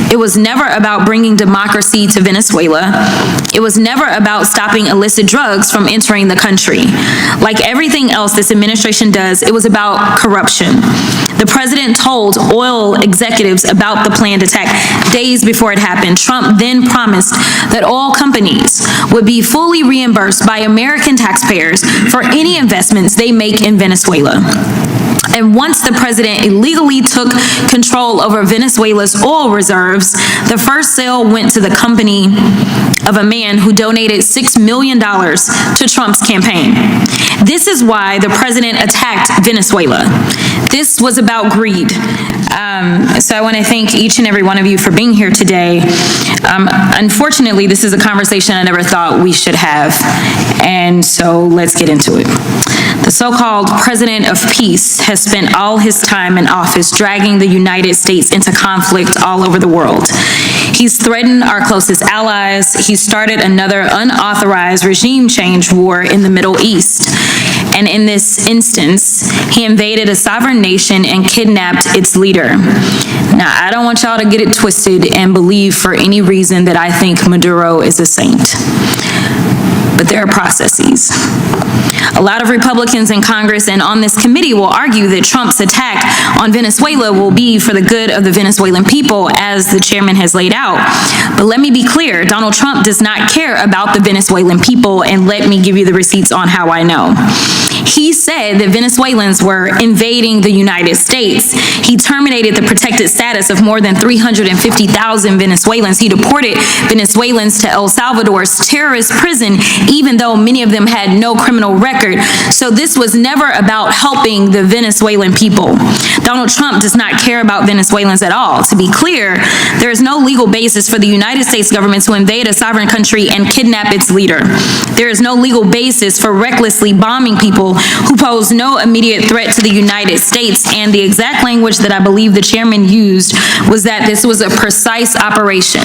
It was never about bringing democracy to Venezuela. It was never about stopping illicit drugs from entering the country. Like everything else this administration does, it was about corruption. The president told oil executives about the planned attack days before it happened. Trump then promised that all companies would be fully reimbursed by American taxpayers for any investments they make in Venezuela. And once the president illegally took control over Venezuela's oil reserves, the first sale went to the company of a man who donated $6 million to Trump's campaign. This is why the president attacked Venezuela. This was about greed. So I want to thank each and every one of you for being here today. Unfortunately, this is a conversation I never thought we should have, and so let's get into it. The so-called president of peace has spent all his time in office dragging the United States into conflict all over the world. He's threatened our closest allies. He started another unauthorized regime change war in the Middle East. And in this instance, he invaded a sovereign nation and kidnapped its leader. Now, I don't want y'all to get it twisted and believe for any reason that I think Maduro is a saint. But there are processes. A lot of Republicans in Congress and on this committee will argue that Trump's attack on Venezuela will be for the good of the Venezuelan people, as the chairman has laid out. But let me be clear, Donald Trump does not care about the Venezuelan people, and let me give you the receipts on how I know. He said that Venezuelans were invading the United States. He terminated the protected status of more than 350,000 Venezuelans. He deported Venezuelans to El Salvador's terrorist prison, even though many of them had no criminal record. So this was never about helping the Venezuelan people. Donald Trump does not care about Venezuelans at all. To be clear, there is no legal basis for the United States government to invade a sovereign country and kidnap its leader. There is no legal basis for recklessly bombing people who pose no immediate threat to the United States. And the exact language that I believe the chairman used was that this was a precise operation.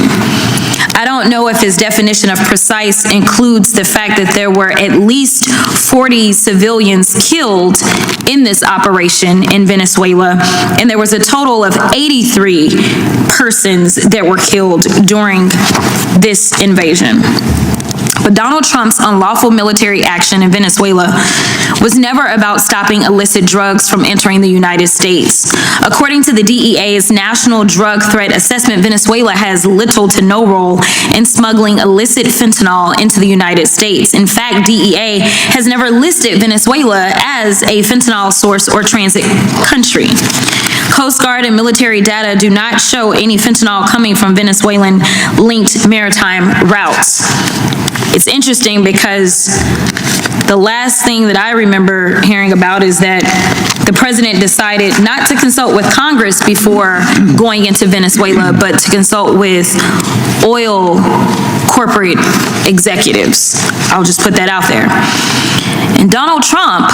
I don't know if his definition of precise includes the fact that there were at least 40 civilians killed in this operation in Venezuela, and there was a total of 83 persons that were killed during this invasion. But Donald Trump's unlawful military action in Venezuela was never about stopping illicit drugs from entering the United States. According to the DEA's National Drug Threat Assessment, Venezuela has little to no role in smuggling illicit fentanyl into the United States. In fact, DEA has never listed Venezuela as a fentanyl source or transit country. Coast Guard and military data do not show any fentanyl coming from Venezuelan-linked maritime routes. It's interesting because the last thing that I remember hearing about is that the president decided not to consult with Congress before going into Venezuela, but to consult with oil corporate executives. I'll just put that out there. And Donald Trump,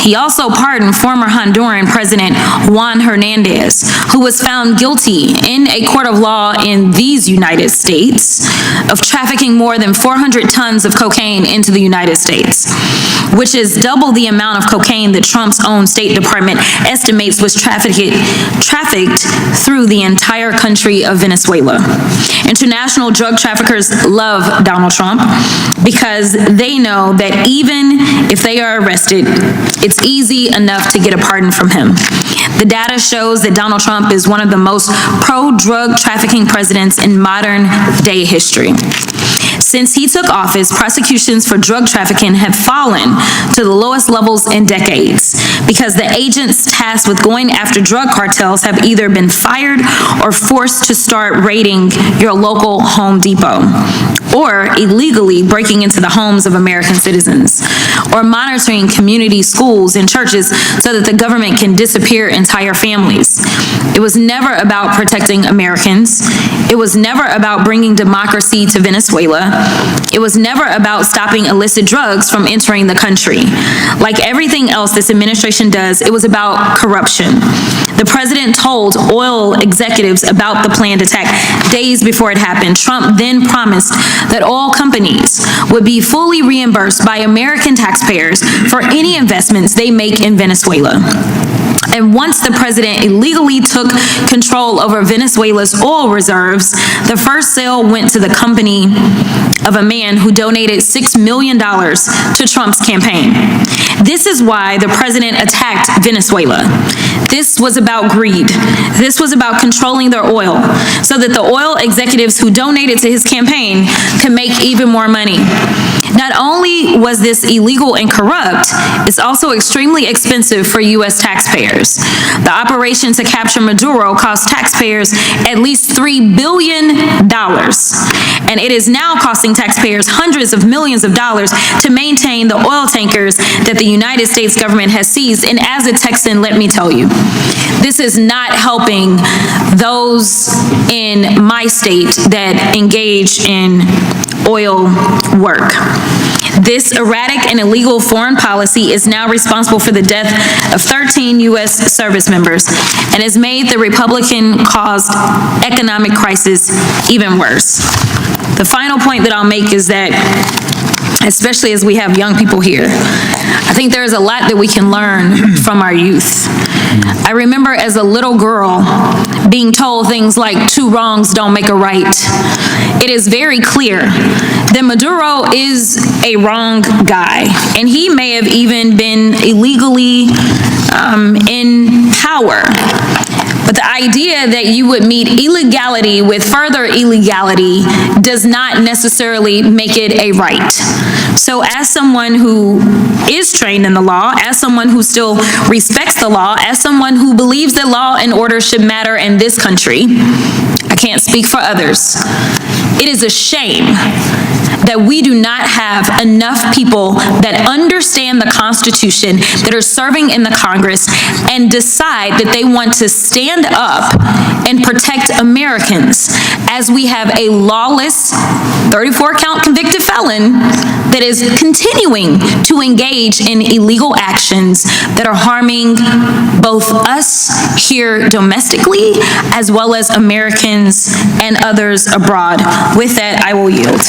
he also pardoned former Honduran President Juan Hernandez, who was found guilty in a court of law in these United States of trafficking more than 400 tons of cocaine into the United States, which is double the amount of cocaine that Trump's own State Department estimates was trafficked through the entire country of Venezuela. International drug traffickers love Donald Trump because they know that even if they are arrested, it's easy enough to get a pardon from him. The data shows that Donald Trump is one of the most pro-drug trafficking presidents in modern day history. Since he took office, prosecutions for drug trafficking have fallen to the lowest levels in decades because the agents tasked with going after drug cartels have either been fired or forced to start raiding your local Home Depot, or illegally breaking into the homes of American citizens, or monitoring community schools and churches so that the government can disappear entire families. It was never about protecting Americans. It was never about bringing democracy to Venezuela. It was never about stopping illicit drugs from entering the country. Like everything else this administration does, it was about corruption. The president told oil executives about the planned attack days before it happened. Trump then promised that all companies would be fully reimbursed by American taxpayers for any investments they make in Venezuela. And once the president illegally took control over Venezuela's oil reserves, the first sale went to the company of a man who donated $6 million to Trump's campaign. This is why the president attacked Venezuela. This was about greed. This was about controlling their oil so that the oil executives who donated to his campaign could make even more money. Not only was this illegal and corrupt, it's also extremely expensive for U.S. taxpayers. The operation to capture Maduro cost taxpayers at least $3 billion, and it is now costing taxpayers hundreds of millions of dollars to maintain the oil tankers that the United States government has seized. And as a Texan, let me tell you, this is not helping those in my state that engage in oil work. This erratic and illegal foreign policy is now responsible for the death of 13 U.S. service members and has made the Republican-caused economic crisis even worse. The final point that I'll make is that, especially as we have young people here, I think there is a lot that we can learn from our youth. I remember as a little girl being told things like 2 wrongs don't make a right. It is very clear that Maduro is a wrong guy, and he may have even been illegally in power. But the idea that you would meet illegality with further illegality does not necessarily make it a right. So as someone who is trained in the law, as someone who still respects the law, as someone who believes that law and order should matter in this country, I can't speak for others. It is a shame that we do not have enough people that understand the Constitution, that are serving in the Congress, and decide that they want to stand up and protect Americans, as we have a lawless 34-count convicted felon that is continuing to engage in illegal actions that are harming both us here domestically as well as Americans and others abroad. With that, I will yield.